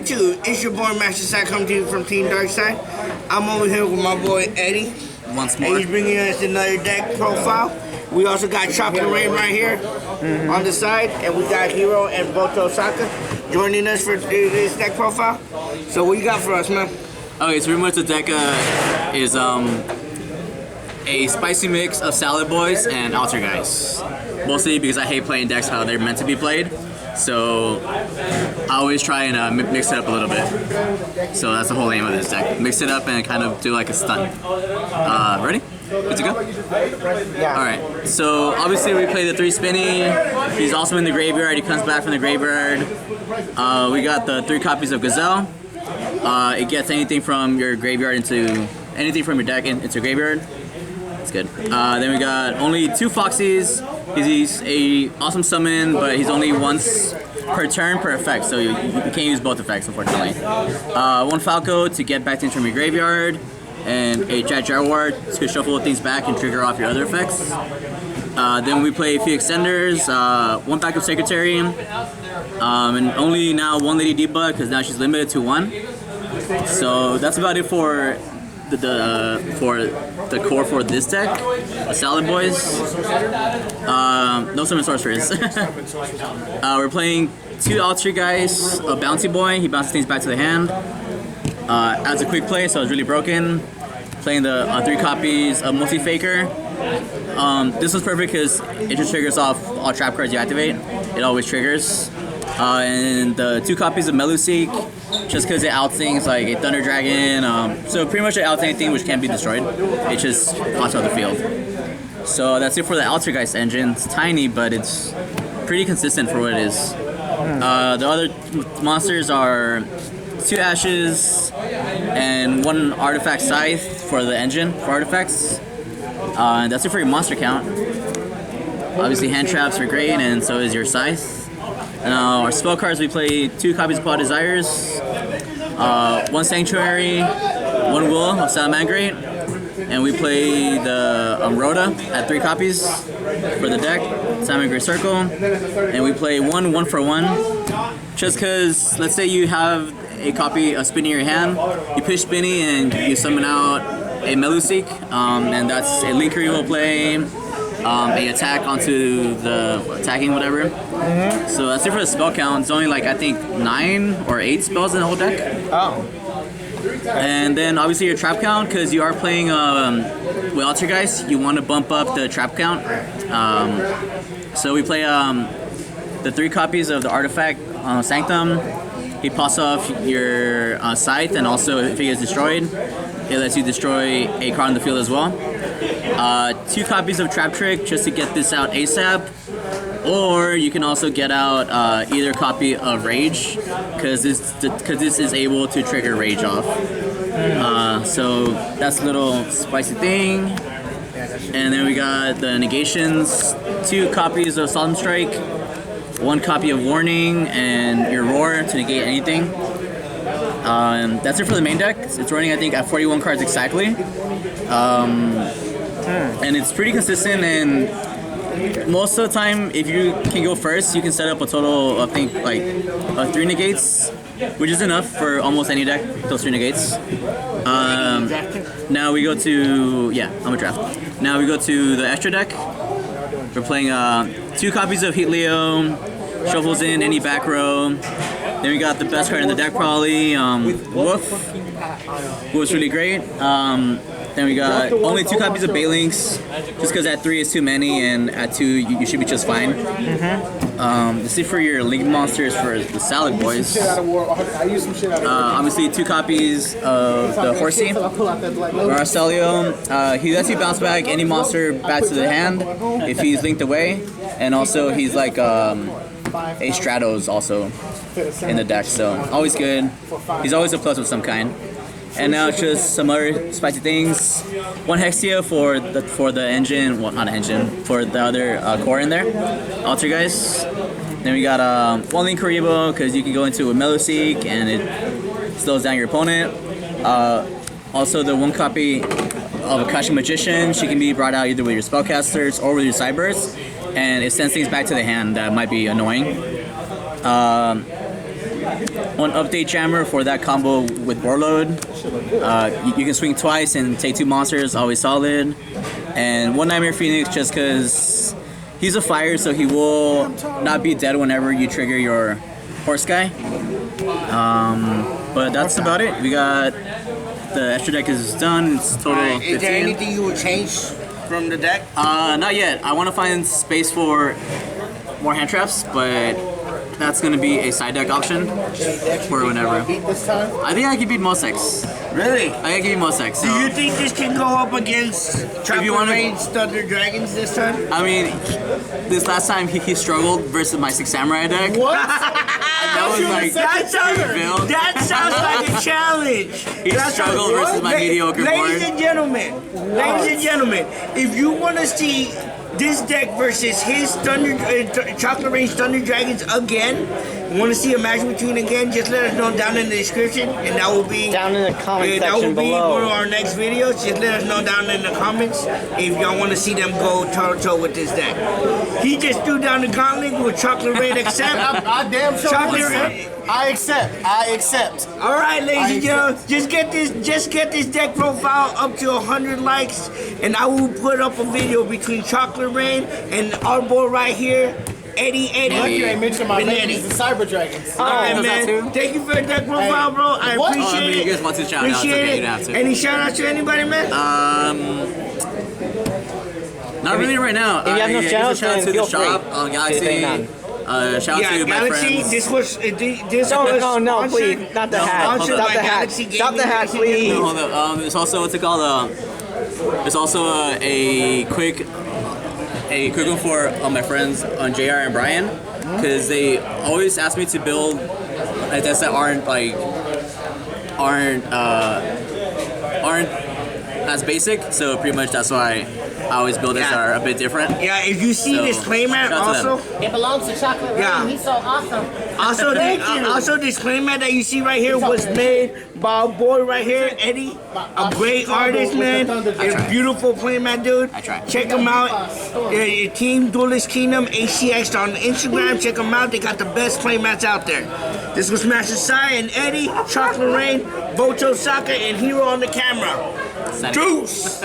2, it's your boy Master Side coming to you from Team Darkside. I'm over here with my boy Eddie. Once more. And he's bringing us another deck profile. We also got Chocolate Rain right here on the side. And we got Hero and Boto Saka joining us for this deck profile. So what you got for us, man? Okay, so pretty much the deck is a spicy mix of Salad Boys and Altar Guys. Mostly because I hate playing decks how they're meant to be played. So I always try and mix it up a little bit. So that's the whole aim of this deck. Mix it up and kind of do like a stunt. Ready? Good to go? Yeah. Alright, so obviously we play the 3 Spinny. He's also in the graveyard. He comes back from the graveyard. We got the 3 copies of Gazelle. It gets anything from your graveyard into anything from your deck into graveyard. That's good. Then we got only 2 Foxies. He's a awesome summon, but he's only once per turn per effect, so you can't use both effects, unfortunately. 1 Falco to get back into your graveyard, and a Jaguar to shuffle things back and trigger off your other effects. Then we play a few extenders, 1 backup secretary, and only now 1 Lady Debug because now she's limited to 1. So that's about it for the core for this deck. The Salad Boys. No summon sorcerers. We're playing 2 Altar Guys, a Bounty Boy. He bounces things back to the hand. Adds a quick play, so it's really broken. Playing the 3 copies of Multi Faker. This was perfect because it just triggers off all trap cards you activate. It always triggers. And the 2 copies of Meluseek, just because it outs things like a Thunder Dragon. So pretty much it outs anything which can't be destroyed. It just pops out the field. So that's it for the Altergeist engine. It's tiny, but it's pretty consistent for what it is. The other monsters are 2 Ashes and 1 Artifact Scythe for the engine for artifacts. And that's it for your monster count. Obviously hand traps are great, and so is your Scythe. Our spell cards, we play 2 copies of Paw Desires, 1 Sanctuary, 1 Will of Salamangreat, and we play the Rhoda at 3 copies for the deck, Salamangreat Circle, and we play 1 for 1, just because, let's say you have a copy of Spinny in your hand, you push Spinny and you summon out a Meluseek, and that's a Linker you will play, a attack onto the attacking whatever. So that's it for the spell count. It's only like I think 9 or 8 spells in the whole deck. Oh. And then obviously your trap count, because you are playing with Altar Guys, you want to bump up the trap count. So we play the 3 copies of the artifact Sanctum. He pops off your Scythe, and also if he gets destroyed, it lets you destroy a card on the field as well. 2 copies of Trap Trick just to get this out ASAP. Or you can also get out either copy of Rage, because this is able to trigger Rage off. So that's a little spicy thing. And then we got the negations, 2 copies of Solemn Strike, 1 copy of Warning, and your Roar to negate anything. That's it for the main deck. It's running I think at 41 cards exactly. And it's pretty consistent, and most of the time, if you can go first, you can set up a total of, I think, like 3 negates, which is enough for almost any deck, those 3 negates. Now we go to, yeah, I'm a draft. Now we go to the extra deck. We're playing 2 copies of Heat Leo, shuffles in any back row. Then we got the best card in the deck probably, Woof. Woof's really great. Then we got only 2 copies of Balinks, just because at 3 is too many, and at 2 you should be just fine. This is for your Link monsters for the Salad Boys. Obviously 2 copies of the Horsey, Arcelio. He lets you bounce back any monster back to the hand if he's linked away, and also he's like a Stratos also in the deck, so always good. He's always a plus of some kind. And now it's just some other spicy things. 1 Hexia for the engine, well not engine, for the other core in there. Altar Guys. Then we got 1 Link Karibo, because you can go into a Meluseek and it slows down your opponent. Also the 1 copy of Akashi Magician. She can be brought out either with your spellcasters or with your Cyberse, and it sends things back to the hand that might be annoying. one update jammer for that combo with Warlord. You can swing twice and take 2 monsters, always solid. And one Nightmare Phoenix just because he's a fire, so he will not be dead whenever you trigger your horse guy. But that's about it. We got the extra deck is done. It's total 15. Is there anything you would change from the deck? Not yet. I want to find space for more hand traps, but that's gonna be a side deck option for whenever. Beat this time? I think I can beat Mosex. Really? I can beat Mosex. So. Do you think this can go up against Chocolate Rain's Thunder Dragons this time? I mean, this last time he struggled versus my 6 Samurai deck. What? That was like that sounds like a challenge. He struggled versus my mediocre board. Ladies and gentlemen, if you want to see this deck versus his Chocolate Rain's Thunder Dragons again, want to see a match between again, just let us know down in the description, and that will be down in the comment that will section be below. one of our next videos. Just let us know down in the comments if y'all want to see them go toe-to-toe with this deck. He just threw down the gauntlet with Chocolate Rain accept. I damn sure Chocolate will Rain. accept. I accept. All right, ladies and gentlemen, just get this deck profile up to 100 likes, and I will put up a video between Chocolate Rain and our boy right here, Eddie. Look, you ain't mentioned my Eddie. ladies, the Cyber Dragons. All right, does that man. too? Thank you for the deck profile, bro. I What? appreciate I mean, it. you guys want to shout out, it's Appreciate okay, it. you don't have to. Any shout outs to anybody, man? Not really right now. If you have no I shout-outs, guess a shout out then to the feel free. shop on Galaxy. None. Shout out to my Galaxy. friends. This was No, sponsored- please, not the hat. Sponsored Stop by the hat. Galaxy Stop the Gaming. hat, please. No, hold up. There's also what's it called? There's also a quick one for my friends on JR and Brian, because they always ask me to build decks that aren't as basic. So pretty much that's why I always build decks that are a bit different. Yeah, if you see So, this playmat shout out to also. It belongs to Chocolate Rain. Yeah. He's so awesome. Also, this playmat that you see right here was made by our boy right here, Eddie. A great artist, man. A beautiful playmat, dude. I try. Check them out. Team Duelist Kingdom, ACX on Instagram. Check them out. They got the best playmats out there. This was Master Sai and Eddie, Chocolate Rain, Voto Saka, and Hero on the camera. Juice!